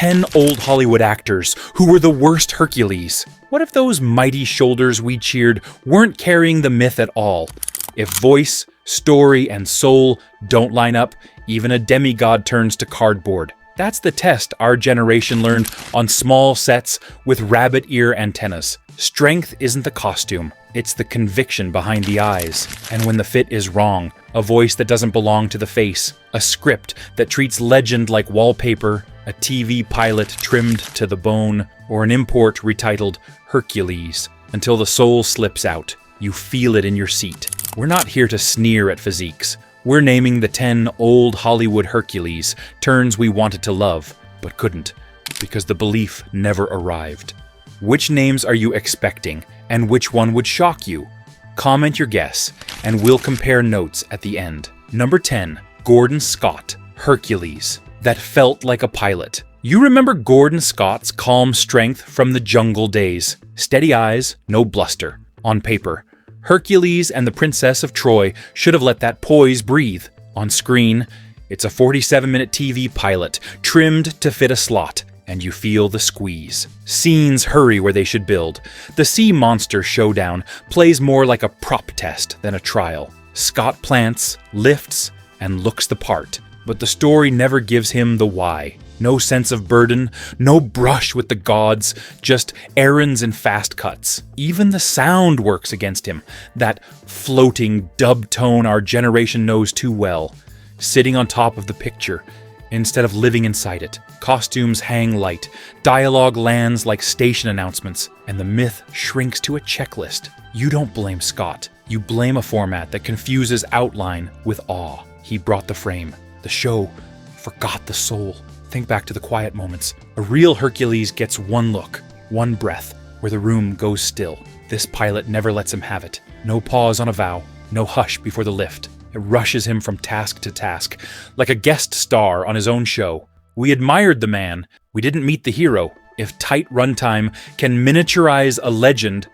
10 old Hollywood actors who were the worst Hercules. What if those mighty shoulders we cheered weren't carrying the myth at all? If voice, story, and soul don't line up, even a demigod turns to cardboard. That's the test our generation learned on small sets with rabbit ear antennas. Strength isn't the costume, it's the conviction behind the eyes. And when the fit is wrong, a voice that doesn't belong to the face, a script that treats legend like wallpaper, a TV pilot trimmed to the bone, or an import retitled Hercules, until the soul slips out, you feel it in your seat. We're not here to sneer at physiques. We're naming the 10 old Hollywood Hercules, turns we wanted to love, but couldn't, because the belief never arrived. Which names are you expecting, and which one would shock you? Comment your guess, and we'll compare notes at the end. Number 10, Gordon Scott, Hercules, that felt like a pilot. You remember Gordon Scott's calm strength from the jungle days. Steady eyes, no bluster. On paper, Hercules and the Princess of Troy should have let that poise breathe. On screen, it's a 47-minute TV pilot, trimmed to fit a slot, and you feel the squeeze. Scenes hurry where they should build. The sea monster showdown plays more like a prop test than a trial. Scott plants, lifts, and looks the part, but the story never gives him the why. No sense of burden, no brush with the gods, just errands and fast cuts. Even the sound works against him, that floating dub tone our generation knows too well. Sitting on top of the picture, instead of living inside it. Costumes hang light, dialogue lands like station announcements, and the myth shrinks to a checklist. You don't blame Scott. You blame a format that confuses outline with awe. He brought the frame. The show forgot the soul. Think back to the quiet moments. A real Hercules gets one look, one breath, where the room goes still. This pilot never lets him have it. No pause on a vow, no hush before the lift. It rushes him from task to task, like a guest star on his own show. We admired the man. We didn't meet the hero. If tight runtime can miniaturize a legend,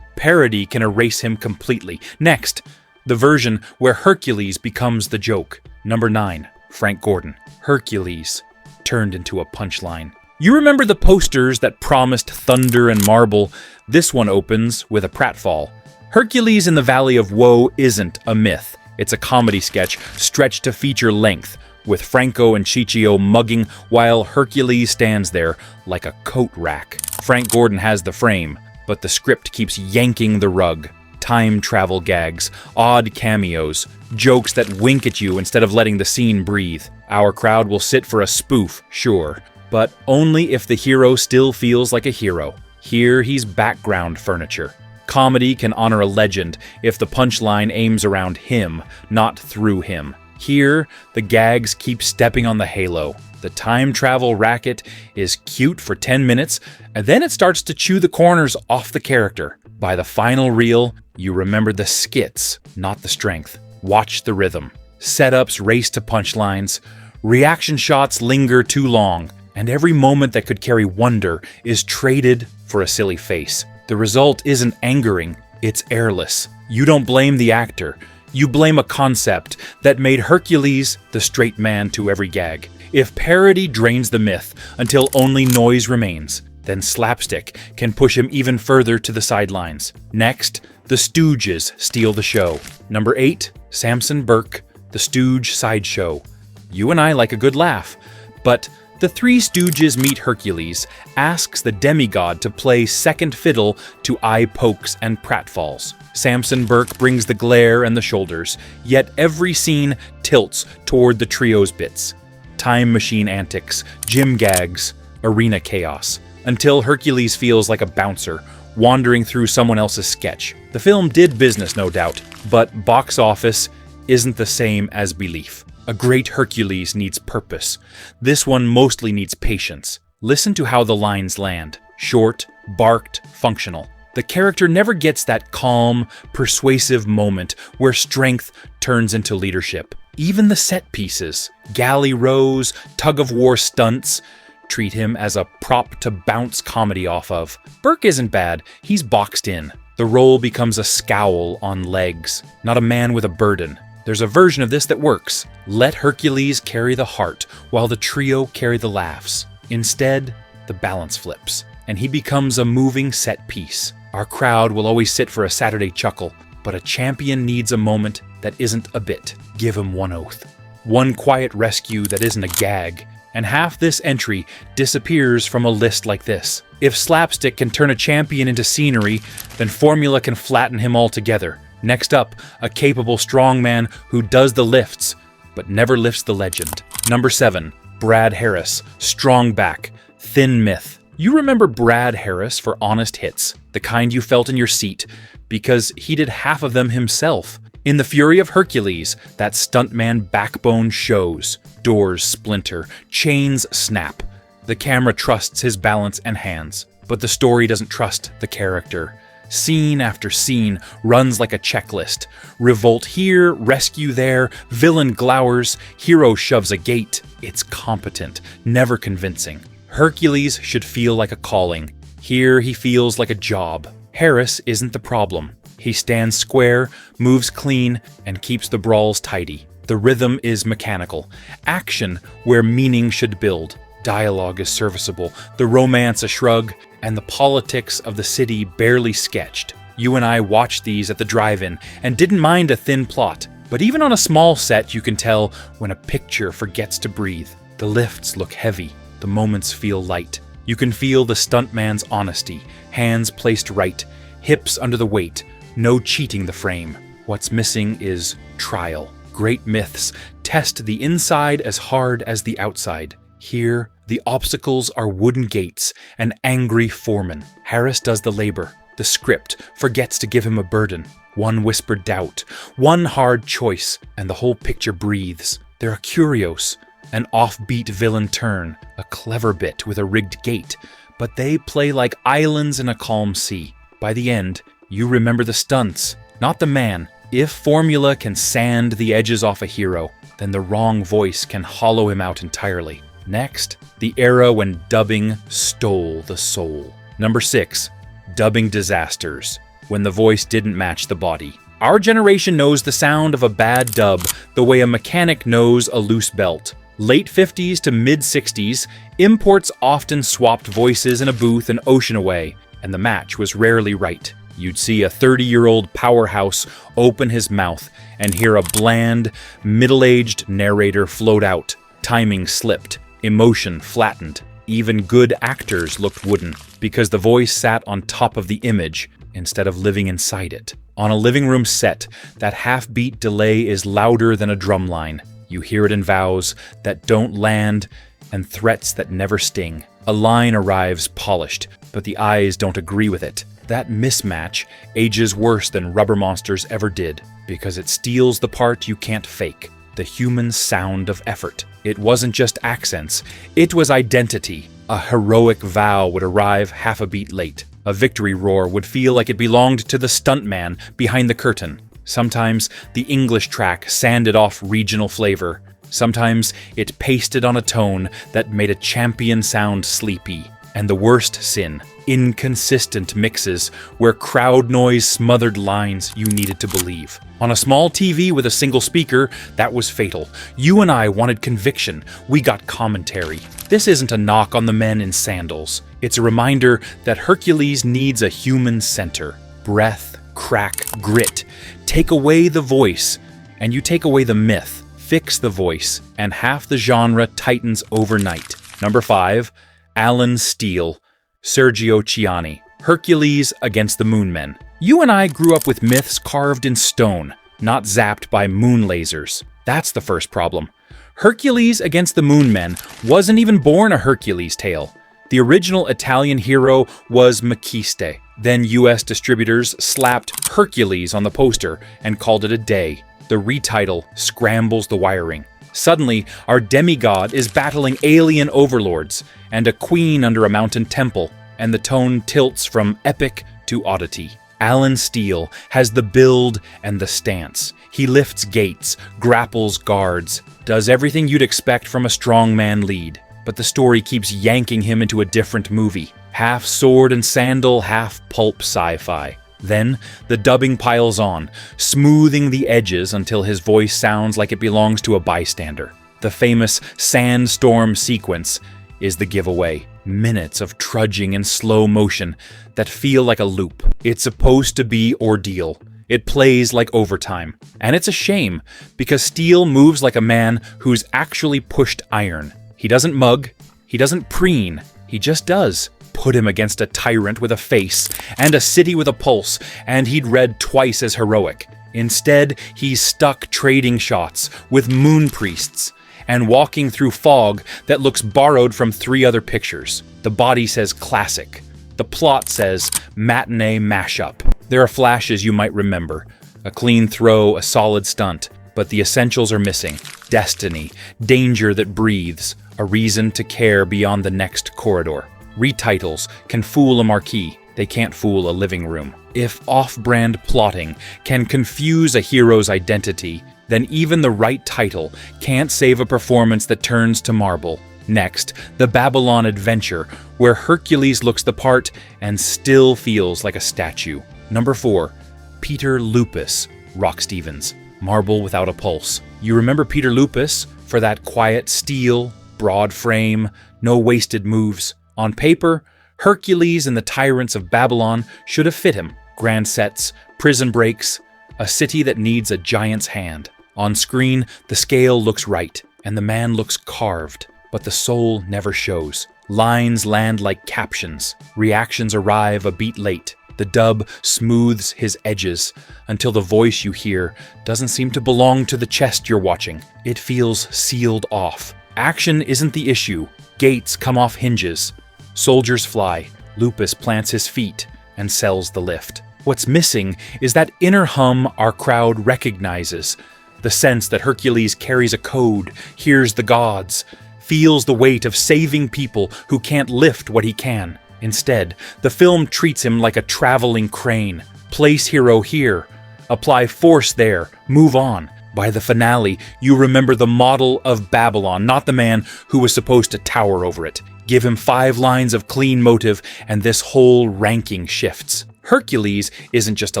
parody can erase him completely. Next, the version where Hercules becomes the joke. Number 9, Frank Gordon. Hercules turned into a punchline. You remember the posters that promised thunder and marble? This one opens with a pratfall. Hercules in the Valley of Woe isn't a myth. It's a comedy sketch stretched to feature length, with Franco and Ciccio mugging while Hercules stands there like a coat rack. Frank Gordon has the frame, but the script keeps yanking the rug. Time travel gags, odd cameos, jokes that wink at you instead of letting the scene breathe. Our crowd will sit for a spoof, sure, but only if the hero still feels like a hero. Here he's background furniture. Comedy can honor a legend if the punchline aims around him, not through him. Here, the gags keep stepping on the halo. The time travel racket is cute for 10 minutes, and then it starts to chew the corners off the character. By the final reel, you remember the skits, not the strength. Watch the rhythm. Setups race to punchlines. Reaction shots linger too long, and every moment that could carry wonder is traded for a silly face. The result isn't angering, it's airless. You don't blame the actor. You blame a concept that made Hercules the straight man to every gag. If parody drains the myth until only noise remains, then slapstick can push him even further to the sidelines. Next, the Stooges steal the show. Number 8, Samson Burke, the Stooge Sideshow. You and I like a good laugh, but the Three Stooges Meet Hercules asks the demigod to play second fiddle to eye pokes and pratfalls. Samson Burke brings the glare and the shoulders, yet every scene tilts toward the trio's bits. Time machine antics, gym gags, arena chaos, until Hercules feels like a bouncer, wandering through someone else's sketch. The film did business, no doubt, but box office isn't the same as belief. A great Hercules needs purpose. This one mostly needs patience. Listen to how the lines land. Short, barked, functional. The character never gets that calm, persuasive moment where strength turns into leadership. Even the set pieces, galley rows, tug-of-war stunts, treat him as a prop to bounce comedy off of. Burke isn't bad, he's boxed in. The role becomes a scowl on legs, not a man with a burden. There's a version of this that works. Let Hercules carry the heart, while the trio carry the laughs. Instead, the balance flips, and he becomes a moving set piece. Our crowd will always sit for a Saturday chuckle, but a champion needs a moment that isn't a bit. Give him one oath. One quiet rescue that isn't a gag. And half this entry disappears from a list like this. If slapstick can turn a champion into scenery, then formula can flatten him altogether. Next up, a capable strongman who does the lifts, but never lifts the legend. Number 7, Brad Harris, strong back, thin myth. You remember Brad Harris for honest hits, the kind you felt in your seat, because he did half of them himself. In The Fury of Hercules, that stuntman backbone shows. Doors splinter, chains snap. The camera trusts his balance and hands, but the story doesn't trust the character. Scene after scene runs like a checklist. Revolt here, rescue there, villain glowers, hero shoves a gate. It's competent, never convincing. Hercules should feel like a calling. Here he feels like a job. Harris isn't the problem. He stands square, moves clean, and keeps the brawls tidy. The rhythm is mechanical. Action where meaning should build. Dialogue is serviceable, the romance a shrug, and the politics of the city barely sketched. You and I watched these at the drive-in and didn't mind a thin plot. But even on a small set, you can tell when a picture forgets to breathe. The lifts look heavy. The moments feel light. You can feel the stuntman's honesty. Hands placed right. Hips under the weight. No cheating the frame. What's missing is trial. Great myths test the inside as hard as the outside. Here, the obstacles are wooden gates, an angry foreman. Harris does the labor. The script forgets to give him a burden. One whispered doubt, one hard choice, and the whole picture breathes. They're a curios, an offbeat villain turn, a clever bit with a rigged gate, but they play like islands in a calm sea. By the end, you remember the stunts, not the man. If formula can sand the edges off a hero, then the wrong voice can hollow him out entirely. Next, the era when dubbing stole the soul. Number 6, dubbing disasters, when the voice didn't match the body. Our generation knows the sound of a bad dub the way a mechanic knows a loose belt. Late 50s to mid 60s, imports often swapped voices in a booth an ocean away, and the match was rarely right. You'd see a 30-year-old powerhouse open his mouth and hear a bland, middle-aged narrator float out. Timing slipped, emotion flattened. Even good actors looked wooden because the voice sat on top of the image instead of living inside it. On a living room set, that half-beat delay is louder than a drumline. You hear it in vows that don't land and threats that never sting. A line arrives polished, but the eyes don't agree with it. That mismatch ages worse than Rubber Monsters ever did, because it steals the part you can't fake, the human sound of effort. It wasn't just accents, it was identity. A heroic vow would arrive half a beat late. A victory roar would feel like it belonged to the stuntman behind the curtain. Sometimes the English track sanded off regional flavor. Sometimes it pasted on a tone that made a champion sound sleepy. And the worst sin, inconsistent mixes where crowd noise smothered lines you needed to believe. On a small TV with a single speaker, that was fatal. You and I wanted conviction. We got commentary. This isn't a knock on the men in sandals. It's a reminder that Hercules needs a human center. Breath, crack, grit. Take away the voice, and you take away the myth. Fix the voice, and half the genre tightens overnight. Number 5, Alan Steele, Sergio Ciani, Hercules against the Moonmen. You and I grew up with myths carved in stone, not zapped by moon lasers. That's the first problem. Hercules against the Moonmen wasn't even born a Hercules tale. The original Italian hero was Makiste. Then US distributors slapped Hercules on the poster and called it a day. The retitle scrambles the wiring. Suddenly, our demigod is battling alien overlords and a queen under a mountain temple, and the tone tilts from epic to oddity. Alan Steele has the build and the stance. He lifts gates, grapples guards, does everything you'd expect from a strongman lead. But the story keeps yanking him into a different movie. Half sword and sandal, half pulp sci-fi. Then, the dubbing piles on, smoothing the edges until his voice sounds like it belongs to a bystander. The famous sandstorm sequence is the giveaway. Minutes of trudging in slow motion that feel like a loop. It's supposed to be ordeal. It plays like overtime. And it's a shame, because steel moves like a man who's actually pushed iron. He doesn't mug, he doesn't preen, he just does. Put him against a tyrant with a face, and a city with a pulse, and he'd read twice as heroic. Instead, he's stuck trading shots with moon priests, and walking through fog that looks borrowed from 3 other pictures. The body says classic. The plot says matinee mashup. There are flashes you might remember. A clean throw, a solid stunt. But the essentials are missing. Destiny, danger that breathes, a reason to care beyond the next corridor. Retitles can fool a marquee. They can't fool a living room. If off-brand plotting can confuse a hero's identity, then even the right title can't save a performance that turns to marble. Next, the Babylon adventure, where Hercules looks the part and still feels like a statue. Number 4, Peter Lupus, Rock Stevens, marble without a pulse. You remember Peter Lupus for that quiet steel, broad frame, no wasted moves. On paper, Hercules and the tyrants of Babylon should have fit him. Grand sets, prison breaks, a city that needs a giant's hand. On screen, the scale looks right, and the man looks carved, but the soul never shows. Lines land like captions. Reactions arrive a beat late. The dub smooths his edges until the voice you hear doesn't seem to belong to the chest you're watching. It feels sealed off. Action isn't the issue. Gates come off hinges. Soldiers fly. Lupus plants his feet and sells the lift. What's missing is that inner hum our crowd recognizes. The sense that Hercules carries a code, hears the gods, feels the weight of saving people who can't lift what he can. Instead, the film treats him like a traveling crane. Place hero here, apply force there, move on. By the finale, you remember the model of Babylon, not the man who was supposed to tower over it. Give him 5 lines of clean motive, and this whole ranking shifts. Hercules isn't just a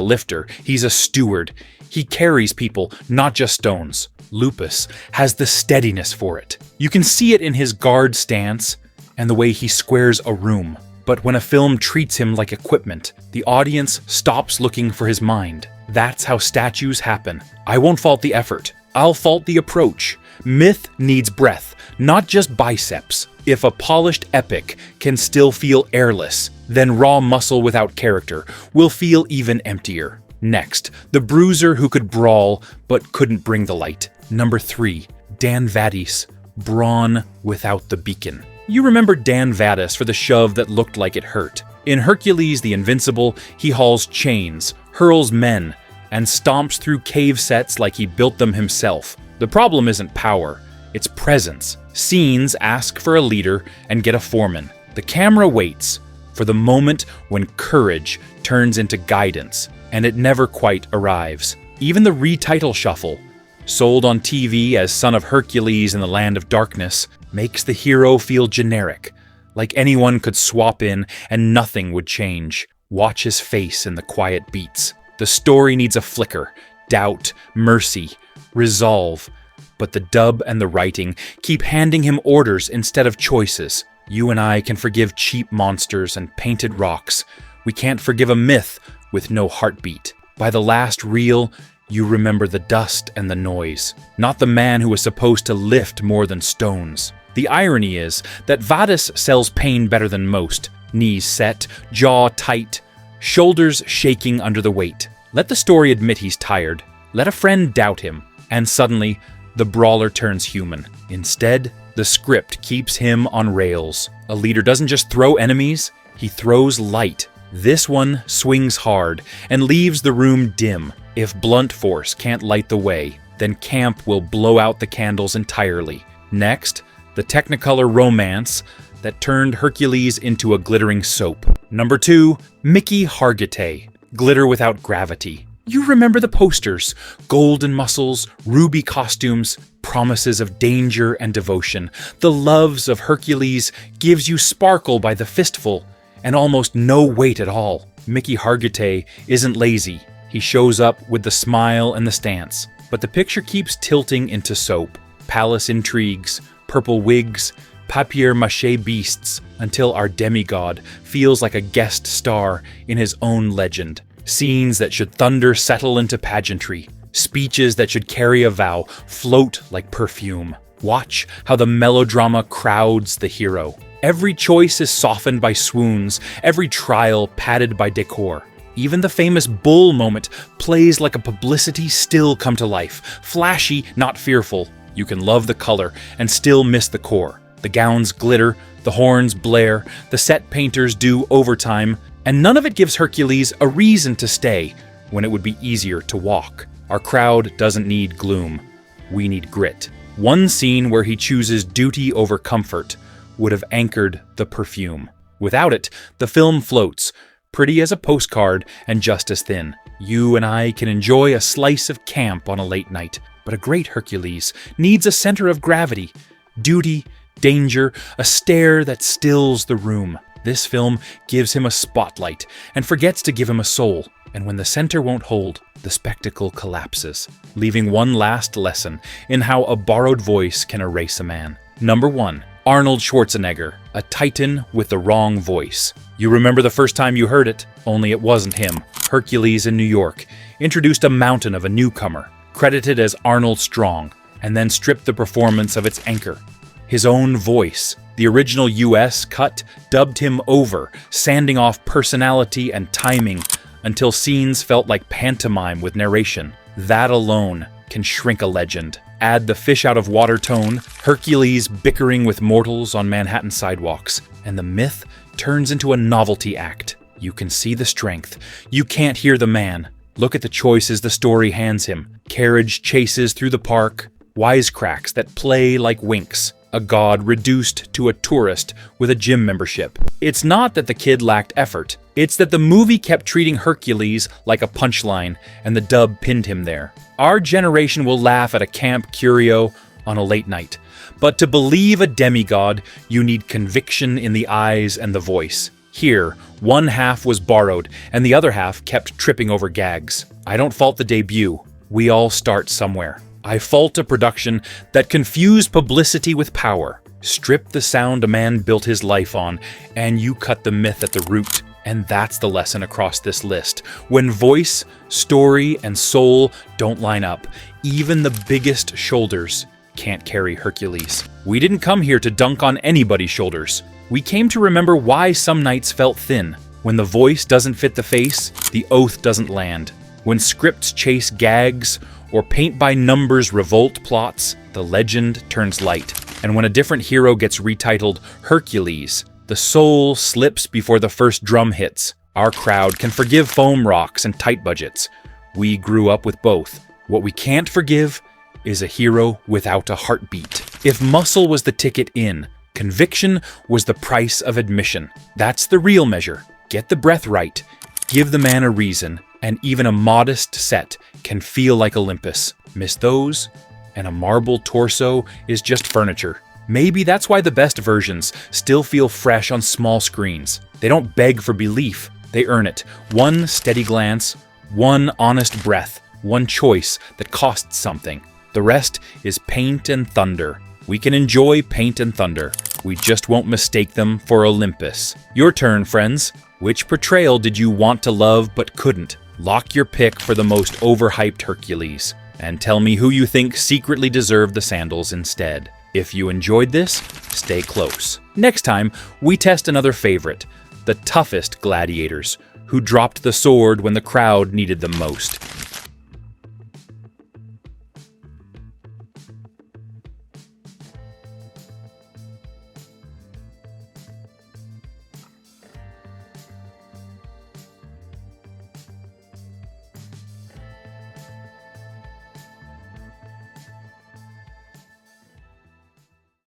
lifter, he's a steward. He carries people, not just stones. Lupus has the steadiness for it. You can see it in his guard stance and the way he squares a room. But when a film treats him like equipment, the audience stops looking for his mind. That's how statues happen. I won't fault the effort. I'll fault the approach. Myth needs breath, not just biceps. If a polished epic can still feel airless, then raw muscle without character will feel even emptier. Next, the bruiser who could brawl but couldn't bring the light. Number 3, Dan Vadis, brawn without the beacon. You remember Dan Vadis for the shove that looked like it hurt. In Hercules the Invincible, he hauls chains, hurls men, and stomps through cave sets like he built them himself. The problem isn't power, it's presence. Scenes ask for a leader and get a foreman. The camera waits for the moment when courage turns into guidance, and it never quite arrives. Even the retitle shuffle, sold on TV as Son of Hercules in the Land of Darkness, makes the hero feel generic, like anyone could swap in and nothing would change. Watch his face in the quiet beats. The story needs a flicker, doubt, mercy, resolve. But the dub and the writing keep handing him orders instead of choices. You and I can forgive cheap monsters and painted rocks. We can't forgive a myth with no heartbeat. By the last reel, you remember the dust and the noise, not the man who was supposed to lift more than stones. The irony is that Vadis sells pain better than most. Knees set, jaw tight, shoulders shaking under the weight. Let the story admit he's tired. Let a friend doubt him. And suddenly, the brawler turns human. Instead, the script keeps him on rails. A leader doesn't just throw enemies, he throws light. This one swings hard and leaves the room dim. If blunt force can't light the way, then camp will blow out the candles entirely. Next, the Technicolor romance that turned Hercules into a glittering soap. Number 2, Mickey Hargitay, glitter without gravity. You remember the posters, golden muscles, ruby costumes, promises of danger and devotion. The loves of Hercules gives you sparkle by the fistful and almost no weight at all. Mickey Hargitay isn't lazy. He shows up with the smile and the stance. But the picture keeps tilting into soap. Palace intrigues, purple wigs, papier-mâché beasts until our demigod feels like a guest star in his own legend. Scenes that should thunder settle into pageantry. Speeches that should carry a vow float like perfume. Watch how the melodrama crowds the hero. Every choice is softened by swoons, every trial padded by decor. Even the famous bull moment plays like a publicity still come to life. Flashy, not fearful. You can love the color and still miss the core. The gowns glitter, the horns blare, the set painters do overtime, and none of it gives Hercules a reason to stay when it would be easier to walk. Our crowd doesn't need gloom. We need grit. One scene where he chooses duty over comfort would have anchored the perfume. Without it, the film floats, pretty as a postcard and just as thin. You and I can enjoy a slice of camp on a late night, but a great Hercules needs a center of gravity. Duty, danger, a stare that stills the room. This film gives him a spotlight and forgets to give him a soul. And when the center won't hold, the spectacle collapses, leaving one last lesson in how a borrowed voice can erase a man. Number 1. Arnold Schwarzenegger, a titan with the wrong voice. You remember the first time you heard it, only it wasn't him. Hercules in New York introduced a mountain of a newcomer, credited as Arnold Strong, and then stripped the performance of its anchor. His own voice. The original US cut dubbed him over, sanding off personality and timing until scenes felt like pantomime with narration. That alone can shrink a legend. Add the fish out of water tone, Hercules bickering with mortals on Manhattan sidewalks, and the myth turns into a novelty act. You can see the strength. You can't hear the man. Look at the choices the story hands him. Carriage chases through the park, wisecracks that play like winks. A god reduced to a tourist with a gym membership. It's not that the kid lacked effort. It's that the movie kept treating Hercules like a punchline, and the dub pinned him there. Our generation will laugh at a camp curio on a late night. But to believe a demigod, you need conviction in the eyes and the voice. Here, one half was borrowed, and the other half kept tripping over gags. I don't fault the debut. We all start somewhere. I fault a production that confused publicity with power. Strip the sound a man built his life on, and you cut the myth at the root. And that's the lesson across this list. When voice, story, and soul don't line up, even the biggest shoulders can't carry Hercules. We didn't come here to dunk on anybody's shoulders. We came to remember why some nights felt thin. When the voice doesn't fit the face, the oath doesn't land. When scripts chase gags, or paint-by-numbers revolt plots, the legend turns light. And when a different hero gets retitled Hercules, the soul slips before the first drum hits. Our crowd can forgive foam rocks and tight budgets. We grew up with both. What we can't forgive is a hero without a heartbeat. If muscle was the ticket in, conviction was the price of admission. That's the real measure. Get the breath right, give the man a reason, and even a modest set can feel like Olympus. Miss those, and a marble torso is just furniture. Maybe that's why the best versions still feel fresh on small screens. They don't beg for belief, they earn it. One steady glance, one honest breath, one choice that costs something. The rest is paint and thunder. We can enjoy paint and thunder. We just won't mistake them for Olympus. Your turn, friends. Which portrayal did you want to love but couldn't? Lock your pick for the most overhyped Hercules. And tell me who you think secretly deserved the sandals instead. If you enjoyed this, stay close. Next time, we test another favorite, the toughest gladiators, who dropped the sword when the crowd needed them most.